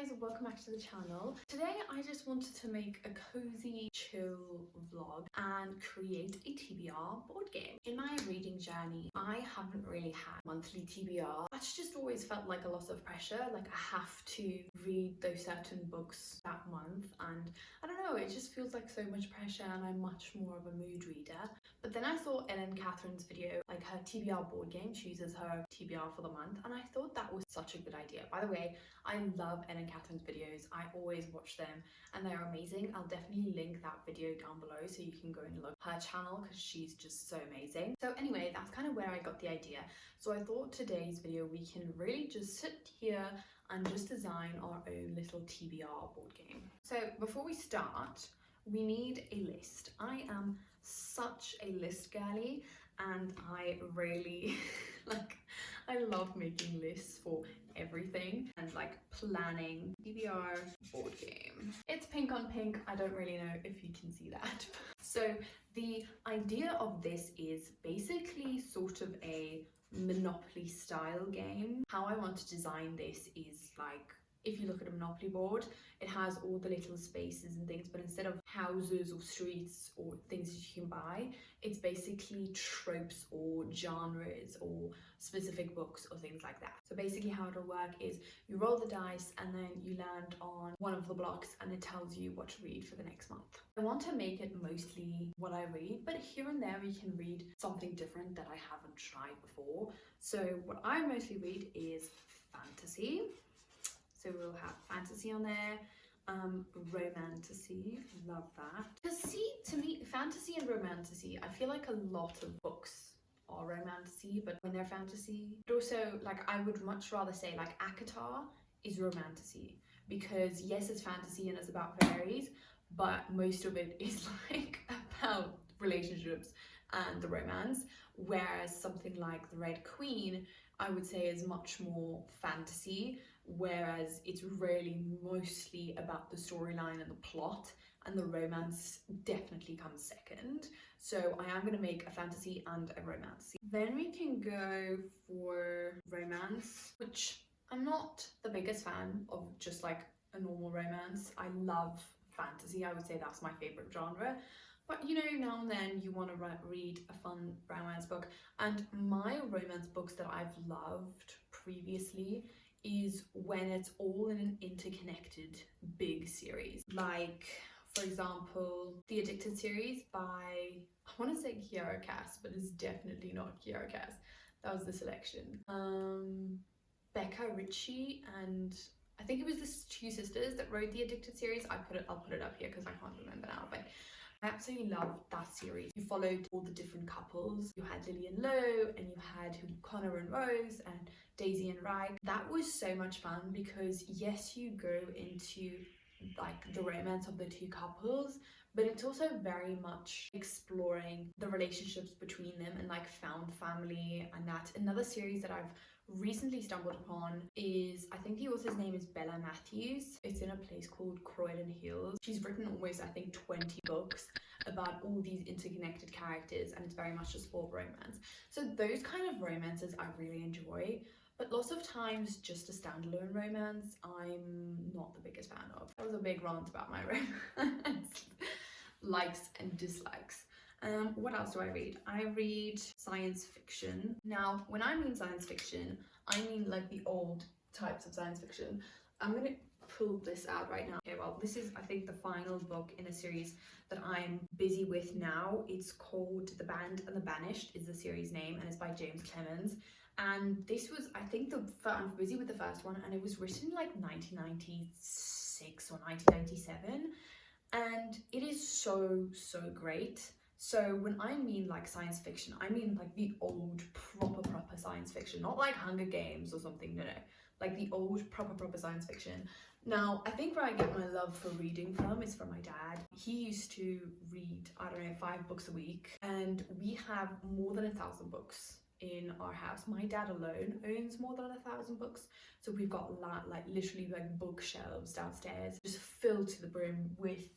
guys, welcome back to the channel. Today I just wanted to make a cozy chill vlog and create a TBR board game. In my reading journey, I haven't really had monthly TBR. That's just always felt like a lot of pressure, like I have to read those certain books that month, and I don't know, it just feels like so much pressure, and I'm much more of a mood reader. But then I saw Ellen Catherine's video, like her TBR board game chooses her TBR for the month, and I thought that was such a good idea. By the way, I love Ellen Catherine's videos. I always watch them and they're amazing. I'll definitely link that video down below so you can go and look at her channel because she's just so amazing. So anyway, that's kind of where I got the idea. So I thought today's video we can really just sit here and just design our own little TBR board game. So before we start, we need a list. I am such a list girly and I really I love making lists for everything and like planning. TBR board game. It's pink on pink. I don't really know if you can see that. So the idea of this is basically sort of a Monopoly style game. How I want to design this is like, if you look at a Monopoly board, it has all the little spaces and things, but instead of houses or streets or things that you can buy, it's basically tropes or genres or specific books or things like that. So basically how it'll work is you roll the dice and then you land on one of the blocks and it tells you what to read for the next month. I want to make it mostly what I read, but here and there we can read something different that I haven't tried before. So what I mostly read is fantasy. So we'll have fantasy on there, romantasy, love that. Because see, to me, fantasy and romantasy, I feel like a lot of books are romantasy, but when they're fantasy, but also like I would much rather say like ACOTAR is romantasy, because yes, it's fantasy and it's about fairies, but most of it is like about relationships and the romance, whereas something like The Red Queen, I would say is much more fantasy, whereas it's really mostly about the storyline and the plot, and the romance definitely comes second. So I am going to make a fantasy and a romance. Then we can go for romance, which I'm not the biggest fan of, just like a normal romance. I love fantasy. I would say that's my favorite genre. But you know, now and then you want to read a fun romance book, and my romance books that I've loved previously is when it's all in an interconnected big series. Like, for example, the Addicted series by, I want to say Kiara Cass, but it's definitely not Kiara Cass. That was the selection. Becca Ritchie, and I think it was the two sisters that wrote the Addicted series. I'll put it up here because I can't remember now, but I absolutely loved that series. You followed all the different couples. You had Lily and Lo, and you had Connor and Rose, and Daisy and Rag. That was so much fun because yes, you go into like the romance of the two couples, but it's also very much exploring the relationships between them and like found family and that. Another series that I've recently stumbled upon is, I think the author's name is Bella Matthews. It's in a place called Croydon Hills. She's written almost, I think, 20 books about all these interconnected characters, and it's very much just for romance. So those kind of romances I really enjoy, but lots of times just a standalone romance I'm not the biggest fan of. That was a big rant about my romance likes and dislikes. What else do I read? I read science fiction. Now, when I mean science fiction, I mean like the old types of science fiction. I'm gonna pull this out right now. Okay, well, this is, I think, the final book in a series that I'm busy with now. It's called The Band and the Banished is the series name, and it's by James Clemens. And this was, I think, I'm busy with the first one, and it was written like 1996 or 1997. And it is so great. So when I mean like science fiction, I mean like the old proper science fiction, not like Hunger Games or something, no, like the old proper science fiction. Now, I think where I get my love for reading from is from my dad. He used to read, I don't know, 5 books a week, and we have more than 1,000 books in our house. My dad alone owns more than 1,000 books, so we've got like literally like bookshelves downstairs just filled to the brim with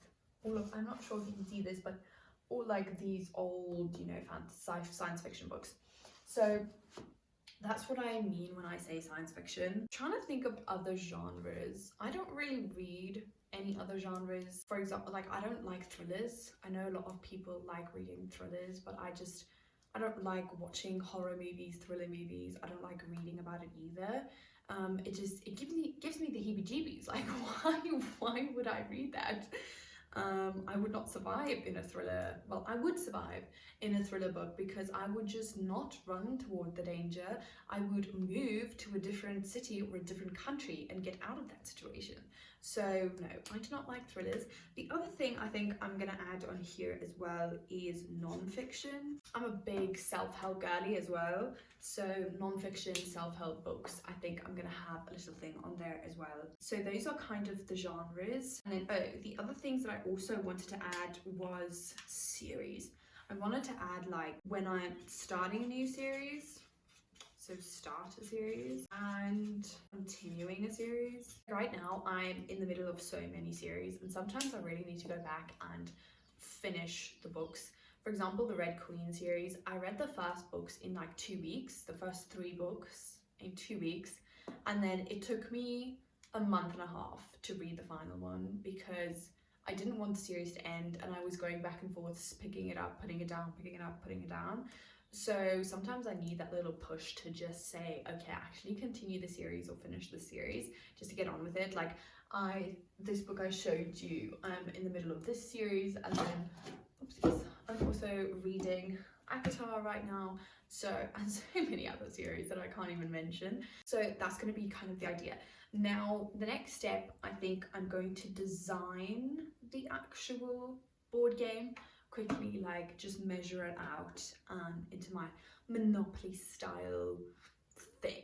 all of, I'm not sure if you can see this, but all like these old, you know, science fiction books. So that's what I mean when I say science fiction. I'm trying to think of other genres. I don't really read any other genres. For example, like I don't like thrillers. I know a lot of people like reading thrillers, but I don't like watching horror movies, thriller movies. I don't like reading about it either. It gives me the heebie-jeebies. Like why would I read that? I would not survive in a thriller. Well, I would survive in a thriller book because I would just not run toward the danger. I would move to a different city or a different country and get out of that situation. So no, I do not like thrillers. The other thing I think I'm gonna add on here as well is non-fiction. I'm a big self-help girly as well. So non-fiction, self-help books, I think I'm gonna have a little thing on there as well. So those are kind of the genres. And then the other things that I also wanted to add was series. I wanted to add like when I'm starting a new series, so start a series and continuing a series. Right now I'm in the middle of so many series, and sometimes I really need to go back and finish the books. For example, the Red Queen series, I read the first books in like 2 weeks, the first 3 books in 2 weeks, and then it took me a month and a half to read the final one because I didn't want the series to end and I was going back and forth, picking it up, putting it down, picking it up, putting it down. So sometimes I need that little push to just say, okay, actually continue the series or finish the series just to get on with it. Like this book I showed you, I'm in the middle of this series, and then oopsies, I'm also reading ACOTAR right now, so and so many other series that I can't even mention. So that's going to be kind of the idea. Now the next step, I think I'm going to design the actual board game quickly, like just measure it out into my Monopoly style thing.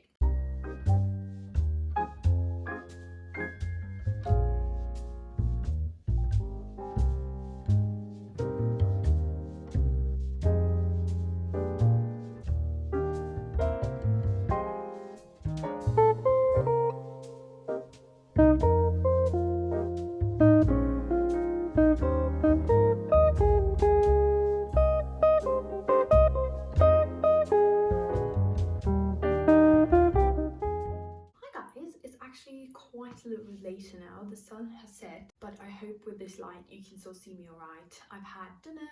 Quite a little later now, the sun has set, but I hope with this light you can still see me alright. I've had dinner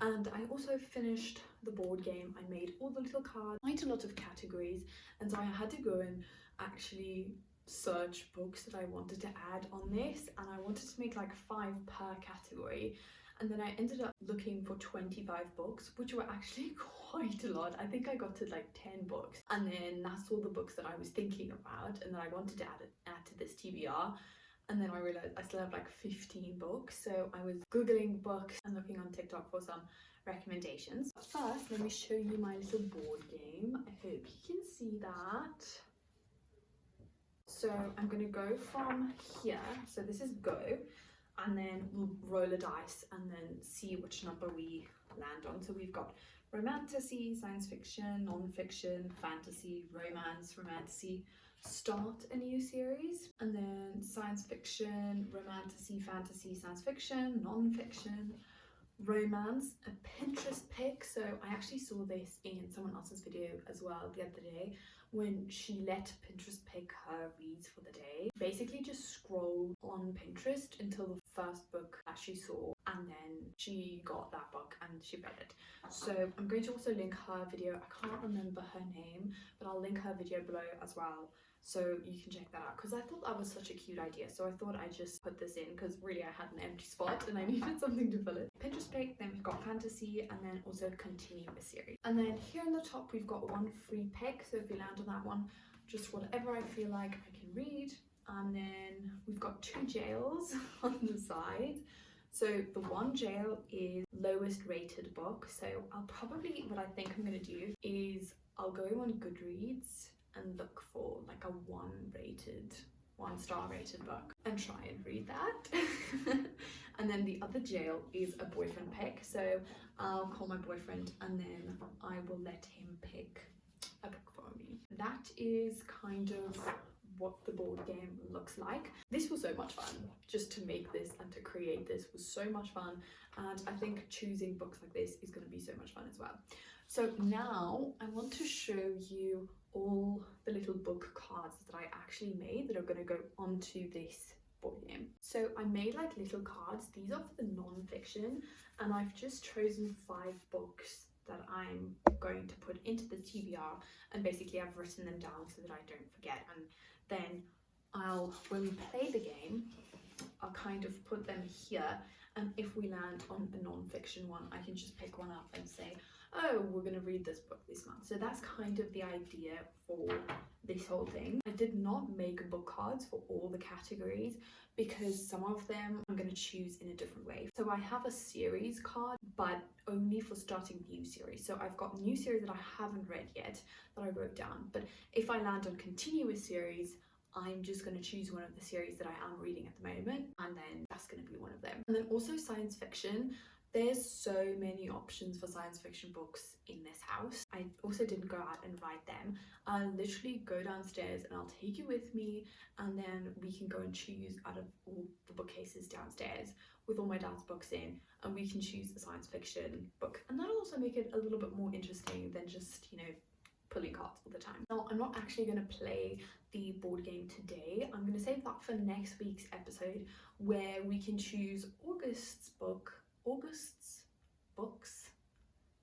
and I also finished the board game. I made all the little cards, quite a lot of categories, and so I had to go and actually search books that I wanted to add on this, and I wanted to make like 5 per category, and then I ended up looking for 25 books, which were actually quite a lot. I think I got to like 10 books, and then that's all the books that I was thinking about and that I wanted to add to this TBR. And then I realized I still have like 15 books, so I was googling books and looking on TikTok for some recommendations. First, let me show you my little board game. I hope you can see that. So I'm going to go from here, so this is go, and then we'll roll a dice and then see which number we land on. So we've got romantasy, science fiction, non-fiction, fantasy, romance, romantasy, start a new series, and then science fiction, romantasy, fantasy, science fiction, non-fiction, romance, a Pinterest pick. So I actually saw this in someone else's video as well the other day when she let Pinterest pick her reads for the day. Basically just scrolled on Pinterest until the first book that she saw, and then she got that book and she read it. So I'm going to also link her video. I can't remember her name, but I'll link her video below as well, so you can check that out, because I thought that was such a cute idea. So I thought I'd just put this in because really I had an empty spot and I needed something to fill it. Pinterest pick, then we've got fantasy, and then also continue a series. And then here on the top we've got 1 free pick, so if we land on that one, just whatever I feel like I can read. And then we've got 2 jails on the side. So the 1 jail is lowest rated book. So what I think I'm going to do is I'll go on Goodreads and look for like a 1-star rated book and try and read that. And then the other jail is a boyfriend pick. So I'll call my boyfriend and then I will let him pick a book for me. That is kind of what the board game looks like. This was so much fun. Just to make this and to create this was so much fun, and I think choosing books like this is going to be so much fun as well. So now I want to show you all the little book cards that I actually made that are going to go onto this board game. So I made like little cards. These are for the non-fiction, and I've just chosen 5 books that I'm going to put into the TBR, and basically I've written them down so that I don't forget, and then when we play the game, I'll kind of put them here, and if we land on a non-fiction one, I can just pick one up and say, oh, we're going to read this book this month. So that's kind of the idea for this whole thing. I did not make book cards for all the categories because some of them I'm going to choose in a different way. So I have a series card, but only for starting new series. So I've got new series that I haven't read yet that I wrote down. But if I land on continuous series, I'm just going to choose one of the series that I am reading at the moment, and then that's going to be one of them. And then also science fiction. There's so many options for science fiction books in this house. I also didn't go out and write them. I'll literally go downstairs and I'll take you with me, and then we can go and choose out of all the bookcases downstairs with all my dad's books in, and we can choose a science fiction book. And that'll also make it a little bit more interesting than just, you know, pulling cards all the time. Now, I'm not actually going to play the board game today. I'm going to save that for next week's episode, where we can choose August's books.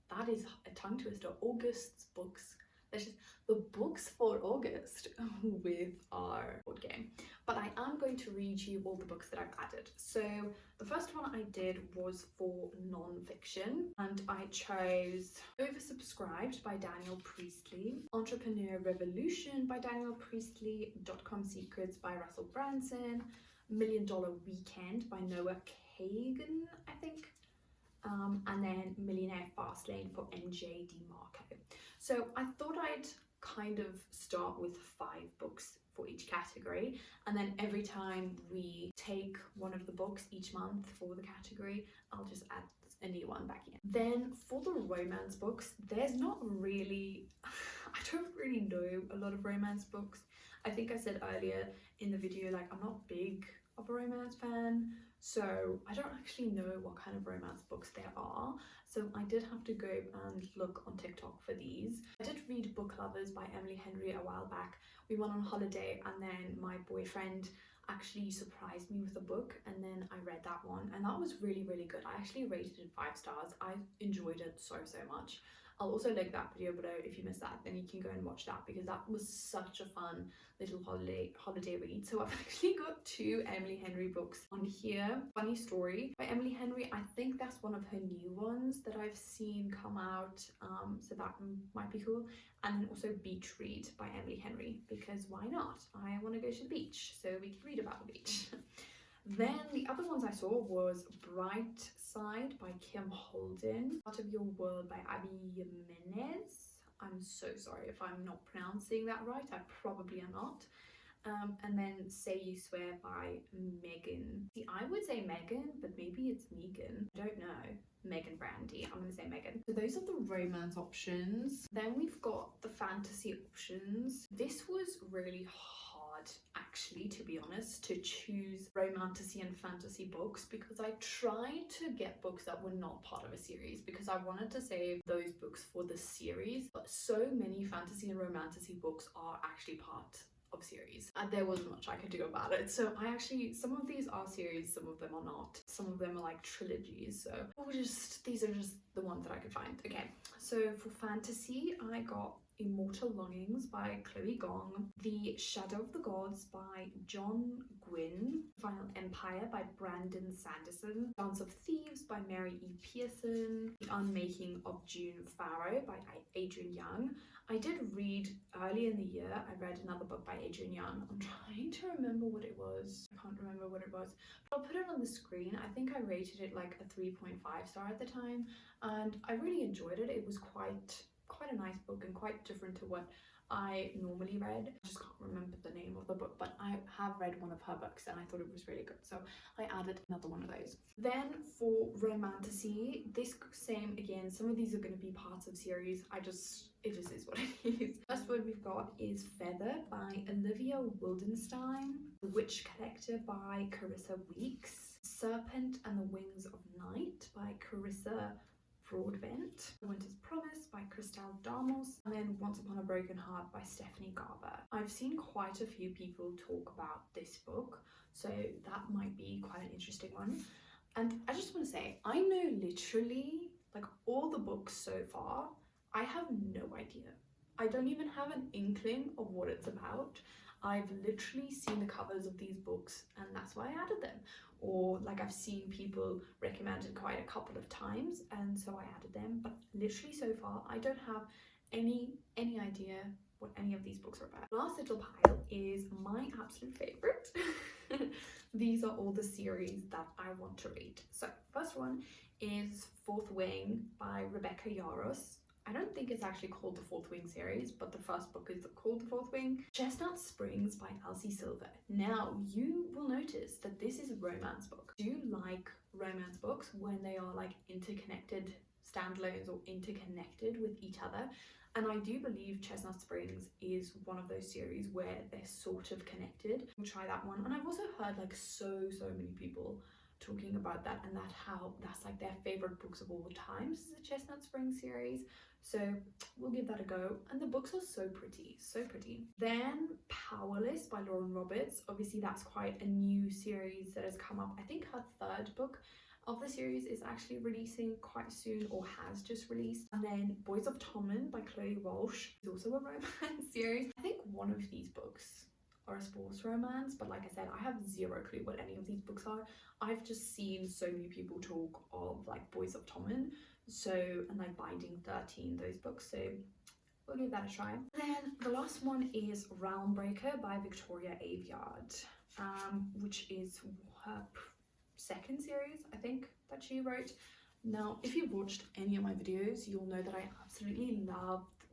That is a tongue twister. August's books. That's just the books for August with our board game. But I am going to read you all the books that I've added. So the first one I did was for non-fiction, and I chose Oversubscribed by Daniel Priestley, Entrepreneur Revolution by Daniel Priestley, .com Secrets by Russell Branson, $1 Million Weekend by Noah Kagan, I think, and then Millionaire Fastlane for NJ DeMarco. So I thought I'd kind of start with 5 books for each category, and then every time we take one of the books each month for the category, I'll just add a new one back in. Then for the romance books, there's not really, I don't really know a lot of romance books. I think I said earlier in the video, like, I'm not big of a romance fan, so I don't actually know what kind of romance books there are. So I did have to go and look on TikTok for these. I did read Book Lovers by Emily Henry a while back. We went on holiday, and then my boyfriend actually surprised me with a book, and then I read that one, and that was really, really good. I actually rated it 5 stars. I enjoyed it so much. I'll also link that video below. If you missed that, then you can go and watch that, because that was such a fun little holiday read. So I've actually got 2 Emily Henry books on here. Funny Story by Emily Henry. I think that's one of her new ones that I've seen come out, so that might be cool. And then also Beach Read by Emily Henry, because why not? I want to go to the beach, so we can read about the beach. Then the other ones I saw was Bright Side by Kim Holden, Part of Your World by Abby Jimenez. I'm so sorry if I'm not pronouncing that right. I probably am not. And then Say You Swear by Megan. See, I would say Megan, but maybe it's Megan. I don't know. Megan Brandy. I'm gonna say Megan. So those are the romance options. Then we've got the fantasy options. This was really hard, actually, to be honest, to choose romantasy and fantasy books, because I tried to get books that were not part of a series, because I wanted to save those books for the series. But so many fantasy and romantasy books are actually part of series, and there wasn't much I could do about it. So I actually, some of these are series, some of them are not. Some of them are like trilogies, so these are just the ones that I could find. Okay, so for fantasy, I got Immortal Longings by Chloe Gong, The Shadow of the Gods by John Gwynne, Final Empire by Brandon Sanderson, Dance of Thieves by Mary E. Pearson, The Unmaking of June Farrow by Adrian Young. I did read early in the year, I read another book by Adrian Young. I'm trying to remember what it was. I can't remember what it was, but I'll put it on the screen. I think I rated it like a 3.5 star at the time, and I really enjoyed it. It was quite a nice book and quite different to what I normally read. I just can't remember the name of the book, but I have read one of her books and I thought it was really good, so I added another one of those. Then for romantasy, this same again, some of these are going to be parts of series. It just is what it is. First one we've got is Feather by Olivia Wildenstein, The Witch Collector by Carissa Weeks, Serpent and the Wings of Night by Carissa Broadbent, Winter's Promise by Christelle Damos, and then Once Upon a Broken Heart by Stephanie Garber. I've seen quite a few people talk about this book, so that might be quite an interesting one. And I just want to say, I know literally like all the books so far. I have no idea. I don't even have an inkling of what it's about. I've literally seen the covers of these books and that's why I added them. Or like I've seen people recommend it quite a couple of times and so I added them. But literally so far, I don't have any idea what any of these books are about. The last little pile is my absolute favorite. These are all the series that I want to read. So first one is Fourth Wing by Rebecca Yarros. I don't think it's actually called the Fourth Wing series, but the first book is called the Fourth Wing. Chestnut Springs by Elsie Silver. Now, you will notice that this is a romance book. Do you like romance books when they are like interconnected standalones or interconnected with each other? And I do believe Chestnut Springs is one of those series where they're sort of connected. We'll try that one. And I've also heard like so many people talking about that and that's like their favorite books of all time. This is the Chestnut Springs series. So we'll give that a go. And the books are so pretty, so pretty. Then Powerless by Lauren Roberts. Obviously that's quite a new series that has come up. I think her third book of the series is actually releasing quite soon or has just released. And then Boys of Tommen by Chloe Walsh is also a romance series. I think one of these books are a sports romance, but like I said, I have zero clue what any of these books are. I've just seen so many people talk of like Boys of Tommen, and like Binding 13, those books, so we'll give that a try. Then the last one is Realm Breaker by Victoria Aveyard, which is her second series, I think, that she wrote. Now, if you've watched any of my videos, you'll know that I absolutely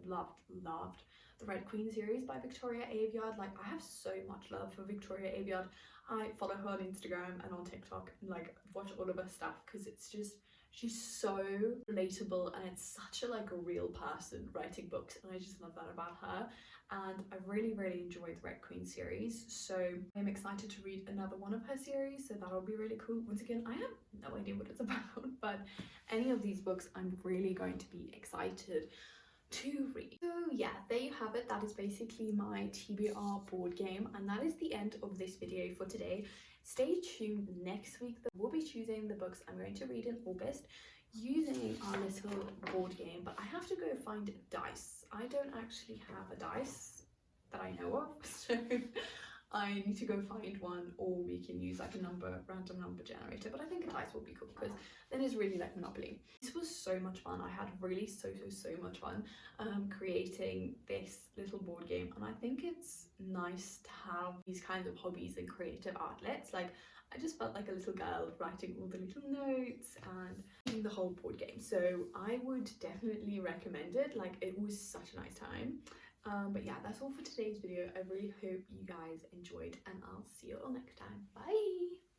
loved the Red Queen series by Victoria Aveyard. Like, I have so much love for Victoria Aveyard. I follow her on Instagram and on TikTok and like watch all of her stuff because it's just, she's so relatable and it's such a like a real person writing books, and I just love that about her. And I really enjoyed the Red Queen series, so I'm excited to read another one of her series, so that'll be really cool. Once again, I have no idea what it's about, but any of these books I'm really going to be excited to read. So yeah, there you have it. That is basically my TBR board game, and that is the end of this video for today. Stay tuned next week. We'll be choosing the books I'm going to read in August using our little board game, but I have to go find dice. I don't actually have a dice that I know of, so I need to go find one, or we can use like a random number generator, but I think a dice will be cool because then it's really like Monopoly. This was so much fun. I had really so much fun creating this little board game, and I think it's nice to have these kinds of hobbies and creative outlets. Like, I just felt like a little girl writing all the little notes and doing the whole board game, so I would definitely recommend it. Like, it was such a nice time. But yeah, that's all for today's video. I really hope you guys enjoyed, and I'll see you all next time. Bye!